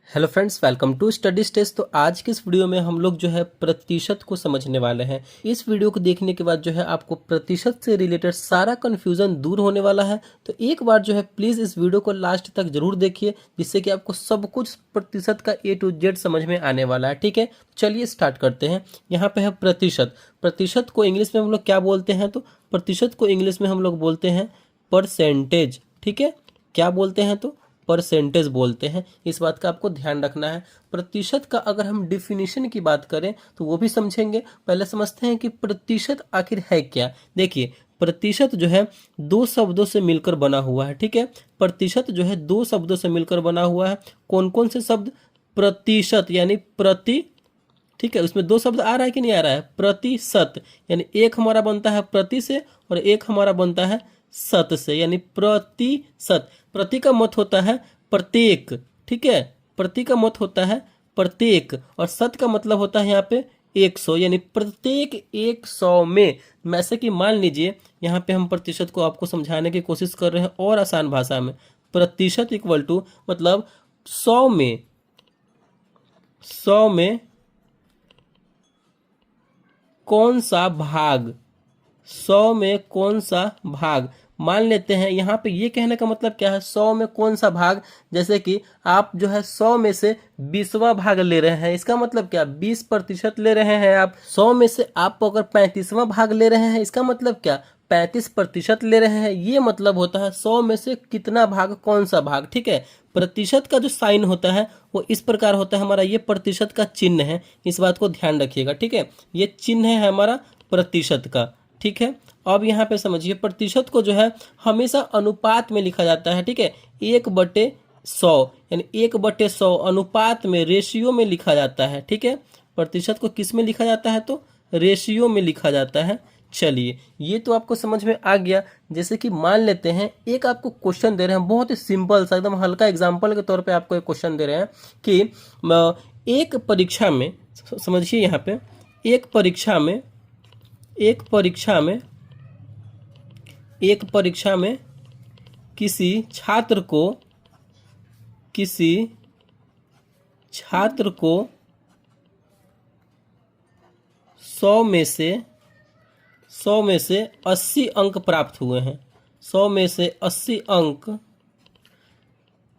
Hello friends, welcome to study stage. तो आज के इस वीडियो में हम लोग जो है प्रतिशत को समझने वाले हैं। इस वीडियो को देखने के बाद जो है आपको प्रतिशत से रिलेटेड सारा कन्फ्यूजन दूर होने वाला है। तो एक बार जो है प्लीज़ इस वीडियो को लास्ट तक जरूर देखिए, जिससे कि आपको सब कुछ प्रतिशत का A to Z समझ में आने वाला है। ठीक है, चलिए स्टार्ट करते हैं। यहाँ पे है प्रतिशत। प्रतिशत को इंग्लिश में हम लोग क्या बोलते हैं? तो प्रतिशत को इंग्लिश में हम लोग बोलते हैं परसेंटेज। ठीक है, क्या बोलते हैं? तो परसेंटेज बोलते हैं। इस बात का आपको ध्यान रखना है। प्रतिशत का अगर हम डिफिनीशन की बात करें तो वो भी समझेंगे। पहले समझते हैं कि प्रतिशत आखिर है क्या। देखिए, प्रतिशत जो है दो शब्दों से मिलकर बना हुआ है। ठीक है, प्रतिशत जो है दो शब्दों से मिलकर बना हुआ है। कौन कौन से शब्द? प्रतिशत यानी प्रति, ठीक है, उसमें दो शब्द आ रहा है कि नहीं आ रहा है? प्रतिशत यानी एक हमारा बनता है प्रति से और एक हमारा बनता है शत से, यानी प्रतिशत। प्रति का मत होता है प्रत्येक, ठीक है, प्रति का मत होता है प्रत्येक, और शत का मतलब होता है यहाँ पे 100, यानी प्रत्येक 100 में। जैसे कि मान लीजिए यहाँ पे हम प्रतिशत को आपको समझाने की कोशिश कर रहे हैं और आसान भाषा में। प्रतिशत इक्वल टू मतलब 100 में, 100 में कौन सा भाग, 100 में कौन सा भाग। मान लेते हैं यहाँ पे ये कहने का मतलब क्या है, 100 में कौन सा भाग। जैसे कि आप जो है 100 में से 20वां भाग ले रहे हैं, इसका मतलब क्या? 20% ले रहे हैं आप। 100 में से आप अगर 35वां भाग ले रहे हैं, इसका मतलब क्या? 35% ले रहे हैं। ये मतलब होता है 100 में से कितना भाग, कौन सा भाग। ठीक है, प्रतिशत का जो साइन होता है वो इस प्रकार होता है। हमारा ये प्रतिशत का चिन्ह है, इस बात को ध्यान रखिएगा। ठीक है, ये चिन्ह है हमारा प्रतिशत का। ठीक है, अब यहाँ पे समझिए प्रतिशत को जो है हमेशा अनुपात में लिखा जाता है। ठीक है, 1/100 यानी 1/100 अनुपात में, रेशियो में लिखा जाता है। ठीक है, प्रतिशत को किस में लिखा जाता है? तो रेशियो में लिखा जाता है। चलिए, ये तो आपको समझ में आ गया। जैसे कि मान लेते हैं एक आपको क्वेश्चन दे रहे हैं, बहुत ही सिंपल सा, एकदम हल्का एग्जाम्पल के तौर पे आपको एक क्वेश्चन दे रहे हैं कि एक परीक्षा में, समझिए यहाँ पे एक परीक्षा में, एक परीक्षा में किसी छात्र को 100 में से 80 अंक प्राप्त हुए हैं। 100 में से 80 अंक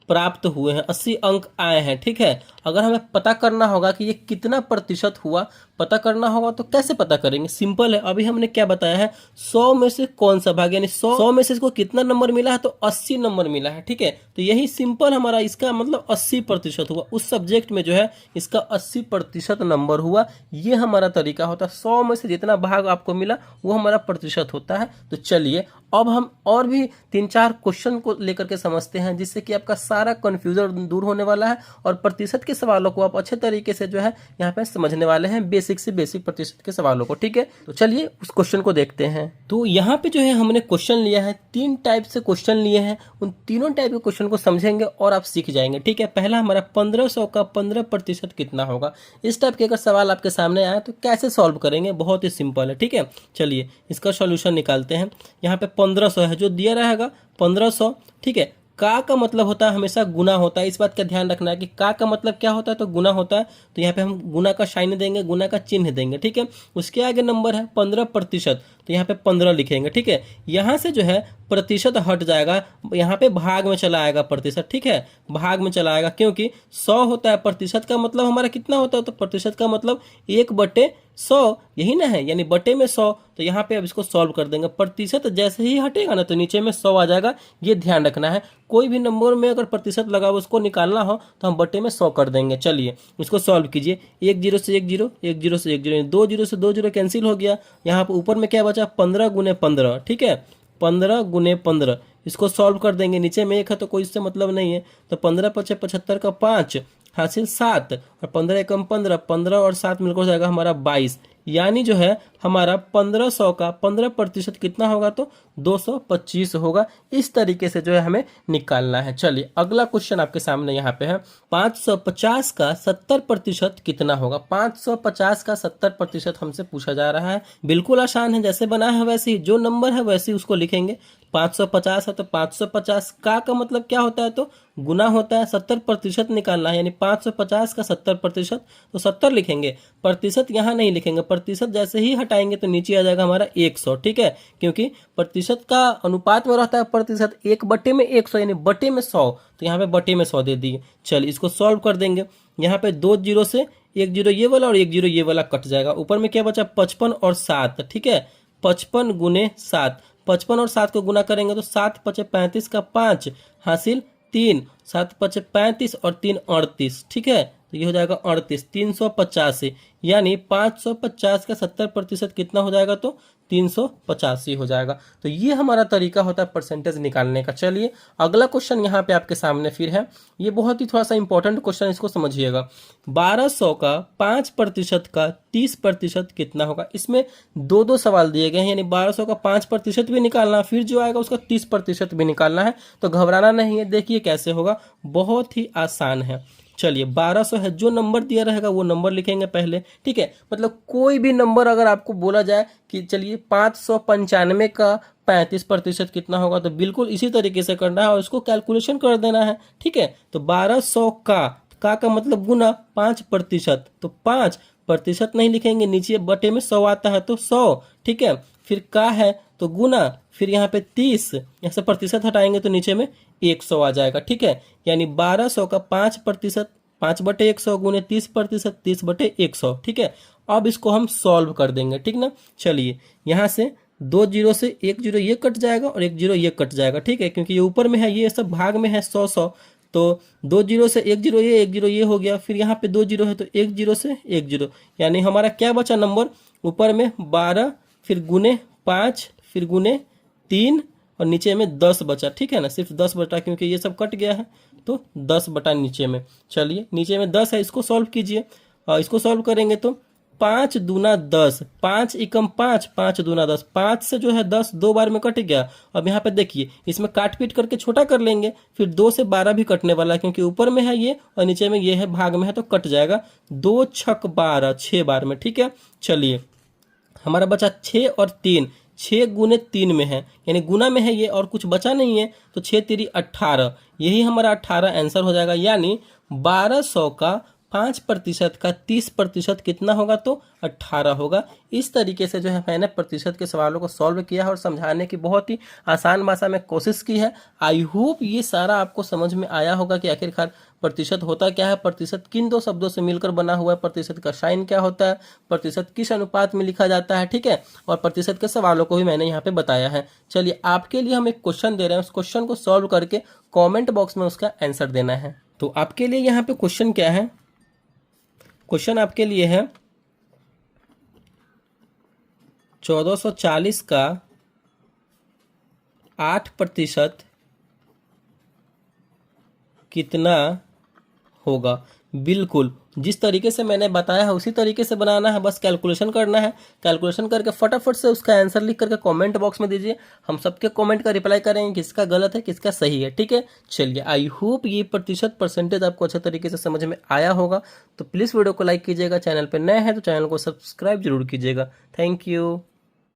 प्राप्त हुए हैं, 80 अंक आए हैं। ठीक है, अगर हमें पता करना होगा कि ये कितना प्रतिशत हुआ, पता करना होगा तो कैसे पता करेंगे? सिंपल है। अभी हमने क्या बताया है, 100 में से कौन सा भाग, यानी 100 में से इसको कितना नंबर मिला है? तो 80 नंबर मिला है। ठीक है, तो यही सिंपल हमारा, इसका मतलब 80% हुआ। उस सब्जेक्ट में जो है इसका 80% नंबर हुआ। ये हमारा तरीका होता है। 100 में से जितना भाग आपको मिला वो हमारा प्रतिशत होता है। तो चलिए अब हम और भी 3-4 क्वेश्चन को लेकर के समझते हैं, जिससे कि आपका सारा कंफ्यूजन दूर होने वाला है और प्रतिशत के सवालों को आप अच्छे तरीके से जो है यहाँ पे समझने वाले हैं, बेसिक से बेसिक प्रतिशत के सवालों को। ठीक है, तो चलिए उस क्वेश्चन को देखते हैं। तो यहाँ पे जो है हमने क्वेश्चन लिया है, 3 टाइप से क्वेश्चन लिए हैं। उन तीनों टाइप के क्वेश्चन को समझेंगे और आप सीख जाएंगे। ठीक है, पहला हमारा 1500 का 15% कितना होगा। इस टाइप के अगर सवाल आपके सामने आए तो कैसे सॉल्व करेंगे? बहुत ही सिंपल है। ठीक है, चलिए इसका सॉल्यूशन निकालते हैं। यहाँ पे 1500 है जो दिया रहेगा, 1500। ठीक है, का मतलब होता है हमेशा गुना होता है। इस बात का ध्यान रखना है कि का मतलब क्या होता है? तो गुना होता है। तो यहाँ पे हम गुना का साइन देंगे, गुना का चिन्ह देंगे। ठीक है, उसके आगे नंबर है 15%, तो यहाँ पे 15 लिखेंगे। ठीक है, यहाँ से जो है प्रतिशत हट जाएगा, यहाँ पे भाग में चला आएगा प्रतिशत। ठीक है, भाग में चला आएगा, क्योंकि 100 होता है। प्रतिशत का मतलब हमारा कितना होता है? तो प्रतिशत का मतलब 1/100, यही ना है, यानी बटे में 100। तो यहाँ पे अब इसको सॉल्व कर देंगे। प्रतिशत जैसे ही हटेगा ना तो नीचे में 100 आ जाएगा। ये ध्यान रखना है, कोई भी नंबर में अगर प्रतिशत लगा हो उसको निकालना हो तो हम बटे में 100 कर देंगे। चलिए इसको सॉल्व कीजिए। 1 0 से 1 0, 1 0 से 1 0, 2 0 से 2 0 कैंसिल हो गया। यहाँ पर ऊपर में क्या बचा? 15 गुने 15। ठीक है, 15 गुने 15, इसको सॉल्व कर देंगे। नीचे में 1 है तो कोई इससे मतलब नहीं है। तो 15 × 75 का 5 हासिल 7, और 15 एकम 15, 15 और 7 मिलकर हो जाएगा हमारा 22। यानी जो है हमारा 1500 का 15% कितना होगा, तो 225 होगा। इस तरीके से जो है हमें निकालना है। चलिए अगला क्वेश्चन आपके सामने यहाँ पे है, 550 का 70% कितना होगा। 550 का 70% हमसे पूछा जा रहा है। बिल्कुल आसान है, जैसे बना है वैसे ही, जो नंबर है वैसे ही उसको लिखेंगे। 550 है तो 550 का मतलब क्या होता है, तो गुना होता है। 70% निकालना है, यानी 550 का 70%, तो 70 लिखेंगे। प्रतिशत यहाँ नहीं लिखेंगे, प्रतिशत जैसे ही हटाएंगे तो नीचे आ जाएगा हमारा 100, ठीक है। क्योंकि प्रतिशत का अनुपात में रहता है प्रतिशत, 1/100 यानी बटे में 100, तो यहाँ पे बटे में 100 दे दिए। चलिए इसको सॉल्व कर देंगे। यहाँ पे 2 जीरो से 1 जीरो ये वाला और 1 जीरो ये वाला कट जाएगा। ऊपर में क्या बचा, 55 और 7, ठीक है। 55 गुने 7, 55 और 7 को गुना करेंगे तो 7 पचे 35 का 5 हासिल 3, 7 पचे 35 और 3 38, ठीक है। तो ये हो जाएगा 38, 385, यानी 550 का 70% कितना हो जाएगा, तो 385 हो जाएगा। तो ये हमारा तरीका होता है परसेंटेज निकालने का। चलिए अगला क्वेश्चन यहाँ पे आपके सामने फिर है। ये बहुत ही थोड़ा सा इंपॉर्टेंट क्वेश्चन, इसको समझिएगा। 1200 का 5% का 30% कितना होगा। इसमें दो दो सवाल दिए गए हैं, यानी 1200 का 5% भी निकालना, फिर जो आएगा उसका 30% भी निकालना है। तो घबराना नहीं है, देखिए कैसे होगा, बहुत ही आसान है। चलिए 1200 है, जो नंबर दिया रहेगा वो नंबर लिखेंगे पहले, ठीक है। मतलब कोई भी नंबर अगर आपको बोला जाए कि चलिए 595 का 35% कितना होगा, तो बिल्कुल इसी तरीके से करना है और इसको कैलकुलेशन कर देना है, ठीक है। तो 1200 का मतलब गुना 5%, तो 5% नहीं लिखेंगे, नीचे बटे में 100 आता है तो 100, ठीक है। फिर का है तो गुना, फिर यहाँ पे 30, यहाँ से प्रतिशत हटाएंगे तो नीचे में 100 आ जाएगा, ठीक है। यानी 1200 का 5%, 5/100 गुने 30%, 30/100, ठीक है। अब इसको हम सॉल्व कर देंगे, ठीक ना। चलिए यहाँ से 2 जीरो से 1 जीरो ये कट जाएगा और 1 जीरो ये कट जाएगा, ठीक है। क्योंकि ये ऊपर में है, ये सब भाग में है 100, तो 2 जीरो से 1 जीरो ये 1 जीरो ये हो गया। फिर यहाँ पे 2 जीरो है तो 1 जीरो से 1 जीरो, यानी हमारा क्या बचा नंबर, ऊपर में 12, फिर गुने 5, फिर गुने 3 और नीचे में 10 बचा, ठीक है ना। सिर्फ 10 बटा, क्योंकि ये सब कट गया है तो 10 बटा नीचे में। चलिए नीचे में 10 है, इसको सॉल्व कीजिए। और इसको सॉल्व करेंगे तो 5 दूना 10, 5 एकम 5, 5 दूना 10, 5 से जो है 10 2 बार में कट गया। अब यहाँ पे देखिए इसमें काट पीट करके छोटा कर लेंगे, फिर 2 से 12 भी कटने वाला है, क्योंकि ऊपर में है ये और नीचे में ये है, भाग में है तो कट जाएगा। 2 छक 12, 6 बार में, ठीक है। चलिए हमारा बचा 6 और 3, 6 गुने 3 में है, यानी गुना में है ये और कुछ बचा नहीं है, तो 6 तिरी 18, यही हमारा 18 आंसर हो जाएगा। यानी 1200 का 5% का 30% कितना होगा, तो 18 होगा। इस तरीके से जो है मैंने प्रतिशत के सवालों को सॉल्व किया है और समझाने की बहुत ही आसान भाषा में कोशिश की है। आई होप ये सारा आपको समझ में आया होगा कि आखिरकार प्रतिशत होता क्या है, प्रतिशत किन दो शब्दों से मिलकर बना हुआ है, प्रतिशत का साइन क्या होता है, प्रतिशत किस अनुपात में लिखा जाता है, ठीक है। और प्रतिशत के सवालों को भी मैंने यहाँ पे बताया है। चलिए आपके लिए हम एक क्वेश्चन दे रहे हैं, उस क्वेश्चन को सॉल्व करके कॉमेंट बॉक्स में उसका आंसर देना है। तो आपके लिए यहाँ पे क्वेश्चन क्या है, क्वेश्चन आपके लिए है 1440 का 8% कितना होगा। बिल्कुल जिस तरीके से मैंने बताया है उसी तरीके से बनाना है, बस कैलकुलेशन करना है। कैलकुलेशन करके फटाफट से उसका आंसर लिख करके कमेंट बॉक्स में दीजिए। हम सबके कमेंट का रिप्लाई करेंगे किसका गलत है किसका सही है, ठीक है। चलिए आई होप ये प्रतिशत परसेंटेज आपको अच्छे तरीके से समझ में आया होगा। तो प्लीज़ वीडियो को लाइक कीजिएगा, चैनल पर नए हैं तो चैनल को सब्सक्राइब जरूर कीजिएगा। Thank you.